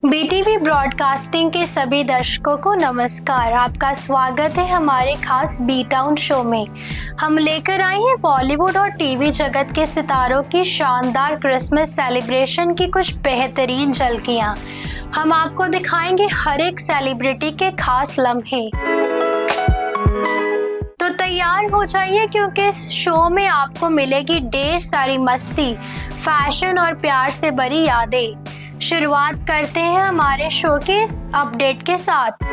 BTV broadcasting के सभी दर्शकों को नमस्कार। आपका स्वागत है हमारे खास बी टाउन शो में। हम लेकर आए हैं बॉलीवुड और टीवी जगत के सितारों की शानदार क्रिसमस सेलिब्रेशन की कुछ बेहतरीन झलकियां। हम आपको दिखाएंगे हर एक सेलिब्रिटी के खास लम्हे। तो तैयार हो जाइए, क्योंकि इस शो में आपको मिलेगी ढेर सारी मस्ती, फैशन और प्यार से भरी यादें। शुरुआत करते हैं हमारे शो के इस अपडेट के साथ।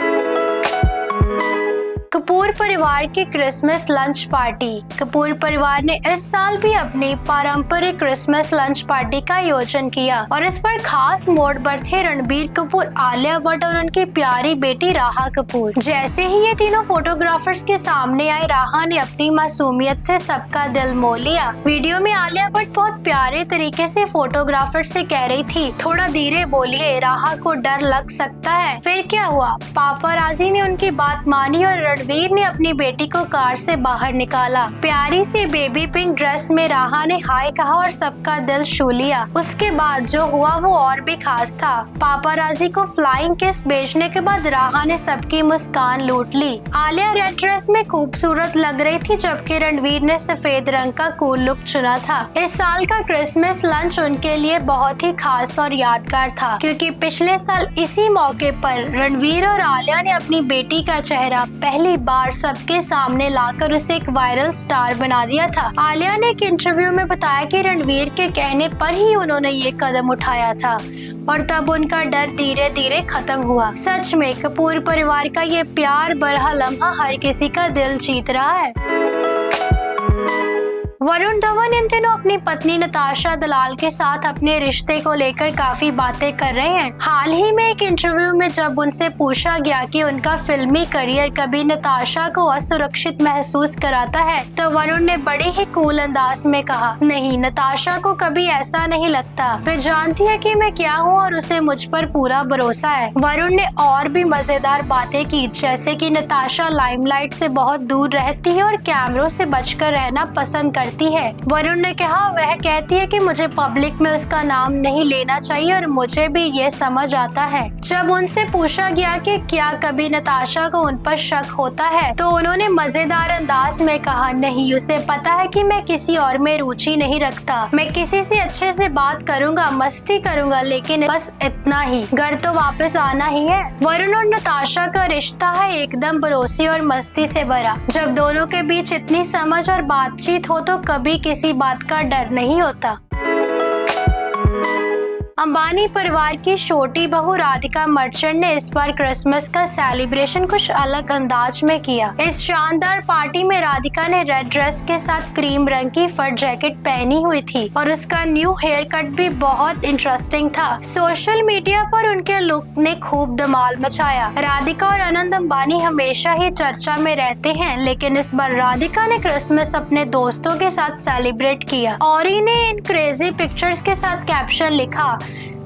कपूर परिवार की क्रिसमस लंच पार्टी। कपूर परिवार ने इस साल भी अपनी पारंपरिक क्रिसमस लंच पार्टी का आयोजन किया और इस पर खास मोड पर थे रणबीर कपूर, आलिया भट्ट और उनकी प्यारी बेटी राहा कपूर। जैसे ही ये तीनों फोटोग्राफर्स के सामने आए, राहा ने अपनी मासूमियत से सबका दिल मोह लिया। वीडियो में आलिया भट्ट बहुत प्यारे तरीके से फोटोग्राफर से कह रही थी, थोड़ा धीरे बोलिए, राहा को डर लग सकता है। फिर क्या हुआ, पापाराजी ने उनकी बात मानी और रणबीर ने अपनी बेटी को कार से बाहर निकाला। प्यारी सी बेबी पिंक ड्रेस में राहा ने हाय कहा और सबका दिल छू लिया। उसके बाद जो हुआ वो और भी खास था। पापाराजी को फ्लाइंग किस भेजने के बाद राहा ने सबकी मुस्कान लूट ली। आलिया रेड ड्रेस में खूबसूरत लग रही थी, जबकि रणबीर ने सफेद रंग का कूल लुक चुना था। इस साल का क्रिसमस लंच उनके लिए बहुत ही खास और यादगार था, क्योंकि पिछले साल इसी मौके पर रणबीर और आलिया ने अपनी बेटी का चेहरा पहली बार सबके सामने लाकर उसे एक वायरल स्टार बना दिया था। आलिया ने एक इंटरव्यू में बताया कि रणबीर के कहने पर ही उन्होंने ये कदम उठाया था और तब उनका डर धीरे धीरे खत्म हुआ। सच में कपूर परिवार का ये प्यार भरा लम्हा हर किसी का दिल जीत रहा है। वरुण धवन इन दिनों अपनी पत्नी नताशा दलाल के साथ अपने रिश्ते को लेकर काफी बातें कर रहे हैं। हाल ही में एक इंटरव्यू में जब उनसे पूछा गया कि उनका फिल्मी करियर कभी नताशा को असुरक्षित महसूस कराता है, तो वरुण ने बड़े ही कूल अंदाज में कहा, नहीं, नताशा को कभी ऐसा नहीं लगता। वे जानती है कि मैं क्या हूँ और उसे मुझ पर पूरा भरोसा है। वरुण ने और भी मजेदार बातें की, जैसे कि नताशा लाइमलाइट से बहुत दूर रहती है और कैमरों से बचकर रहना पसंद करती है। वरुण ने कहा, वह कहती है कि मुझे पब्लिक में उसका नाम नहीं लेना चाहिए और मुझे भी ये समझ आता है। जब उनसे पूछा गया कि क्या कभी नताशा को उन पर शक होता है, तो उन्होंने मजेदार अंदाज में कहा, नहीं, उसे पता है कि मैं किसी और में रुचि नहीं रखता। मैं किसी से अच्छे से बात करूंगा, मस्ती करूंगा, लेकिन बस इतना ही। घर तो वापस आना ही है। वरुण और नताशा का रिश्ता है एकदम भरोसे और मस्ती से भरा। जब दोनों के बीच इतनी समझ और बातचीत हो तो कभी किसी बात का डर नहीं होता। अंबानी परिवार की छोटी बहू राधिका मर्चेंट ने इस बार क्रिसमस का सेलिब्रेशन कुछ अलग अंदाज में किया। इस शानदार पार्टी में राधिका ने रेड ड्रेस के साथ क्रीम रंग की फर जैकेट पहनी हुई थी और उसका न्यू हेयर कट भी बहुत इंटरेस्टिंग था। सोशल मीडिया पर उनके लुक ने खूब धमाल मचाया। राधिका और आनंद अंबानी हमेशा ही चर्चा में रहते हैं, लेकिन इस बार राधिका ने क्रिसमस अपने दोस्तों के साथ सेलिब्रेट किया। औरी ने इन क्रेजी पिक्चर्स के साथ कैप्शन लिखा,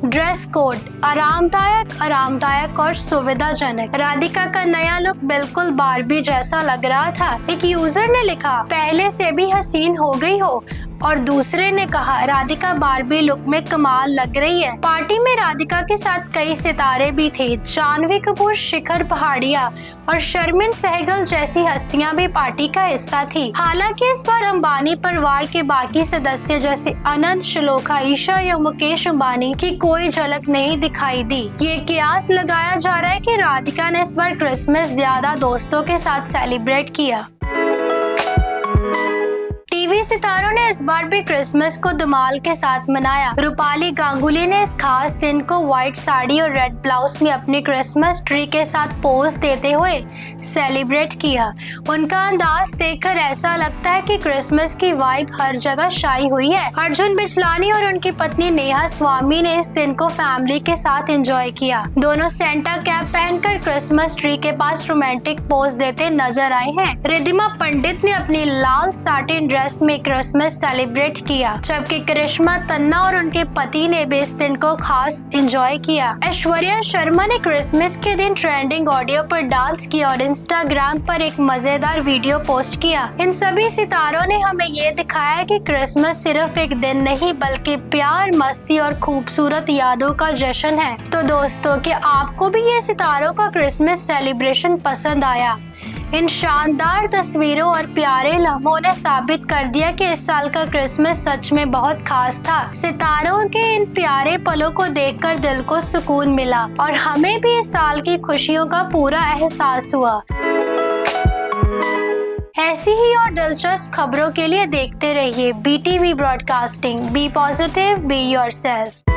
ड्रेस कोड आरामदायक और सुविधाजनक। राधिका का नया लुक बिल्कुल बार्बी जैसा लग रहा था। एक यूजर ने लिखा, पहले से भी हसीन हो गई हो, और दूसरे ने कहा, राधिका बार्बी लुक में कमाल लग रही है। पार्टी में राधिका के साथ कई सितारे भी थे। जानवी कपूर, शिखर पहाड़िया और शर्मिन सहगल जैसी हस्तियां भी पार्टी का हिस्सा थी। हालांकि इस बार अंबानी परिवार के बाकी सदस्य जैसे अनंत, श्लोका, ईशा या मुकेश अंबानी की कोई झलक नहीं दिखाई दी। ये कियास लगाया जा रहा है कि राधिका ने इस बार क्रिसमस ज्यादा दोस्तों के साथ सेलिब्रेट किया। टीवी सितारों ने इस बार भी क्रिसमस को धमाल के साथ मनाया। रूपाली गांगुली ने इस खास दिन को व्हाइट साड़ी और रेड ब्लाउज में अपनी क्रिसमस ट्री के साथ पोज देते हुए सेलिब्रेट किया। उनका अंदाज देखकर ऐसा लगता है कि क्रिसमस की वाइब हर जगह छाई हुई है। अर्जुन बिजलानी और उनकी पत्नी नेहा स्वामी ने इस दिन को फैमिली के साथ एंजॉय किया। दोनों सेंटा कैप पहनकर क्रिसमस ट्री के पास रोमांटिक पोज देते नजर आए हैं। रिद्धिमा पंडित ने अपनी लाल साटिन ड्रेस में में क्रिसमस सेलिब्रेट किया, जबकि करिश्मा तन्ना और उनके पति ने भी इस दिन को खास एंजॉय किया। ऐश्वर्या शर्मा ने क्रिसमस के दिन ट्रेंडिंग ऑडियो पर डांस किया और इंस्टाग्राम पर एक मजेदार वीडियो पोस्ट किया। इन सभी सितारों ने हमें ये दिखाया कि क्रिसमस सिर्फ एक दिन नहीं बल्कि प्यार, मस्ती और खूबसूरत यादों का जश्न है। तो दोस्तों, क्या आपको भी ये सितारों का क्रिसमस सेलिब्रेशन पसंद आया? इन शानदार तस्वीरों और प्यारे लम्हों ने साबित कर दिया कि इस साल का क्रिसमस सच में बहुत खास था। सितारों के इन प्यारे पलों को देखकर दिल को सुकून मिला और हमें भी इस साल की खुशियों का पूरा एहसास हुआ। ऐसी ही और दिलचस्प खबरों के लिए देखते रहिए BTV broadcasting. Be positive, be yourself.